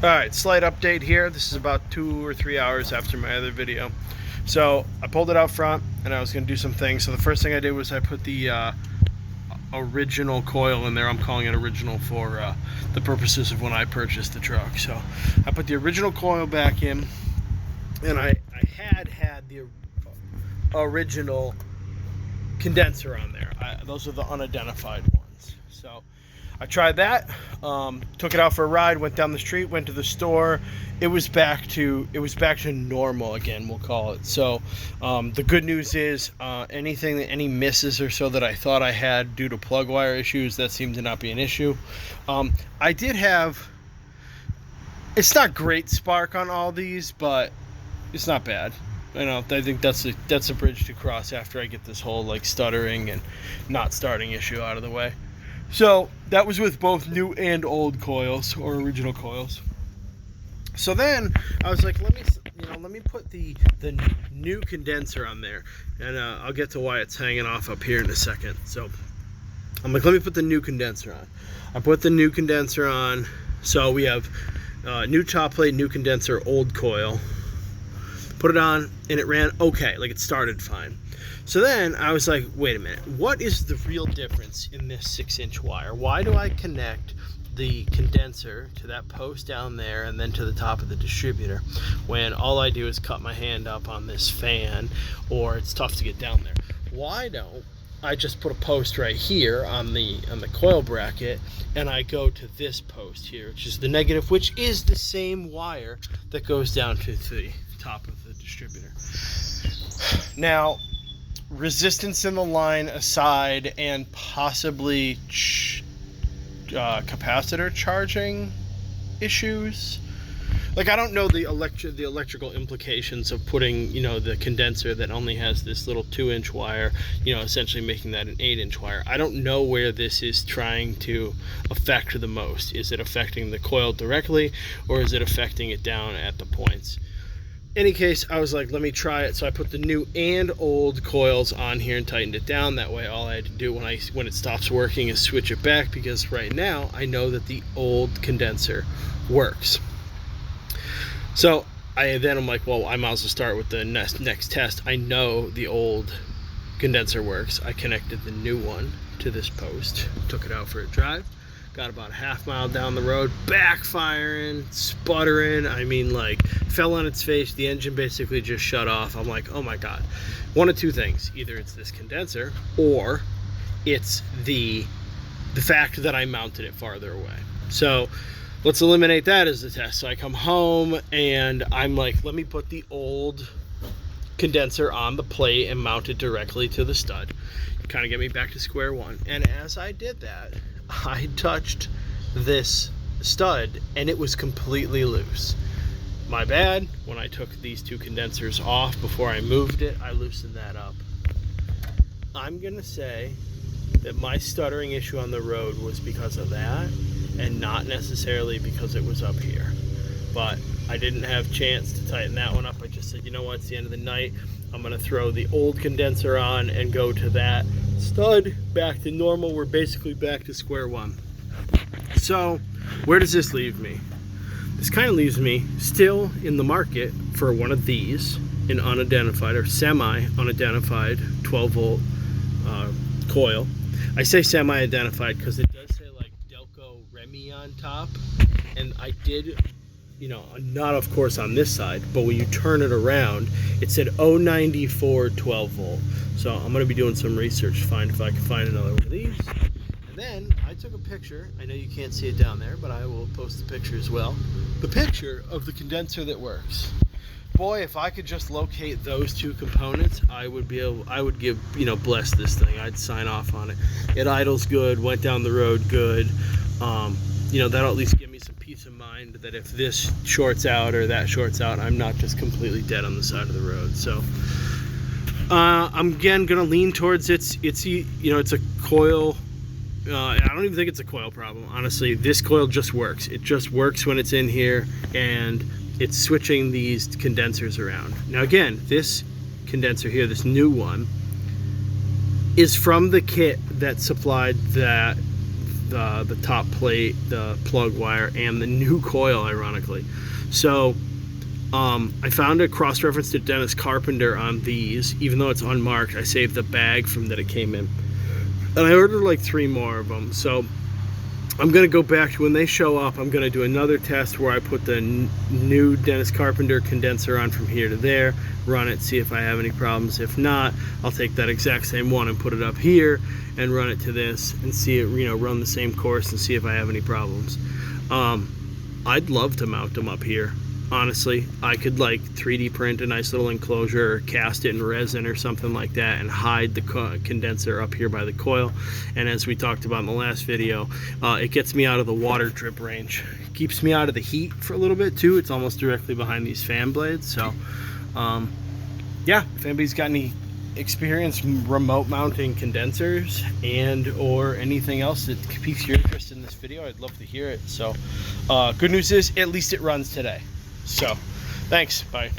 Alright, slight update here. This is about 2 or 3 hours after my other video. So I pulled it out front and I was going to do some things. So the first thing I did was I put the original coil in there. I'm calling it original for the purposes of when I purchased the truck. So I put the original coil back in, and I had the original condenser on there. Those are the unidentified ones. So I tried that, took it out for a ride, went down the street, went to the store. It was back to normal again, we'll call it. So the good news is any misses or so that I thought I had due to plug wire issues, that seemed to not be an issue. I did have, it's not great spark on all these, but it's not bad. I think that's a bridge to cross after I get this whole like stuttering and not starting issue out of the way. So that was with both new and old coils, or original coils. So then I was like, let me put the new condenser on there, and I'll get to why it's hanging off up here in a second. So I'm like, let me put the new condenser on. I put the new condenser on. So we have new top plate, new condenser, old coil. Put it on, and it ran okay, like it started fine. So then I was like, wait a minute, what is the real difference in this 6-inch wire? Why do I connect the condenser to that post down there and then to the top of the distributor when all I do is cut my hand up on this fan, or it's tough to get down there? Why don't I just put a post right here on the coil bracket, and I go to this post here, which is the negative, which is the same wire that goes down to the top of the distributor. Now, resistance in the line aside, and possibly capacitor charging issues. Like, I don't know the electrical implications of putting, the condenser that only has this little 2-inch wire, essentially making that an 8-inch wire. I don't know where this is trying to affect the most. Is it affecting the coil directly, or is it affecting it down at the points? Any case, I was like, let me try it. So I put the new and old coils on here and tightened it down. That way, all I had to do when it stops working is switch it back, because right now I know that the old condenser works. So I'm like, well, I might as well start with the next test. I know the old condenser works. I connected the new one to this post, took it out for a drive. Got about a half mile down the road, backfiring, sputtering. I mean, like, fell on its face. The engine basically just shut off. I'm like, oh my God. One of two things. Either it's this condenser, or it's the fact that I mounted it farther away. So let's eliminate that as the test. So I come home and I'm like, let me put the old condenser on the plate and mount it directly to the stud. Kind of get me back to square one. And as I did that, I touched this stud and it was completely loose. My bad. When I took these two condensers off before I moved it, I loosened that up. I'm gonna say that my stuttering issue on the road was because of that, and not necessarily because it was up here. But I didn't have a chance to tighten that one up. I just said, you know what, it's the end of the night. I'm gonna throw the old condenser on and go to that stud, back to normal. We're basically back to square one. So where does this leave me? This kind of leaves me still in the market for one of these, an unidentified or semi-unidentified 12-volt coil. I say semi-identified because it does say like Delco Remy on top, and I did, not of course on this side, but when you turn it around, it said 094 12-volt. So I'm going to be doing some research to find if I can find another one of these. And then I took a picture. I know you can't see it down there, but I will post the picture as well. The picture of the condenser that works. Boy, if I could just locate those two components, I would give, bless this thing. I'd sign off on it. It idles good, went down the road good. That'll at least give me some peace of mind that if this shorts out or that shorts out, I'm not just completely dead on the side of the road. So I'm again gonna lean towards it's a coil. I don't even think it's a coil problem, honestly. This coil just works. It just works when it's in here, and it's switching these condensers around. Now again, this condenser here, this new one, is from the kit that supplied that the top plate, the plug wire, and the new coil, ironically. So I found a cross-reference to Dennis Carpenter on these. Even though it's unmarked, I saved the bag from that it came in, and I ordered like 3 more of them. So I'm gonna go back to when they show up. I'm gonna do another test where I put the new Dennis Carpenter condenser on from here to there, run it, see if I have any problems. If not, I'll take that exact same one and put it up here and run it to this and see it, you know, run the same course and see if I have any problems. I'd love to mount them up here. Honestly, I could like 3D print a nice little enclosure or cast it in resin or something like that and hide the condenser up here by the coil. And as we talked about in the last video, it gets me out of the water drip range. It keeps me out of the heat for a little bit too. It's almost directly behind these fan blades. So yeah, if anybody's got any experience remote mounting condensers and or anything else that piques your interest in this video, I'd love to hear it. So good news is at least it runs today. So thanks, bye.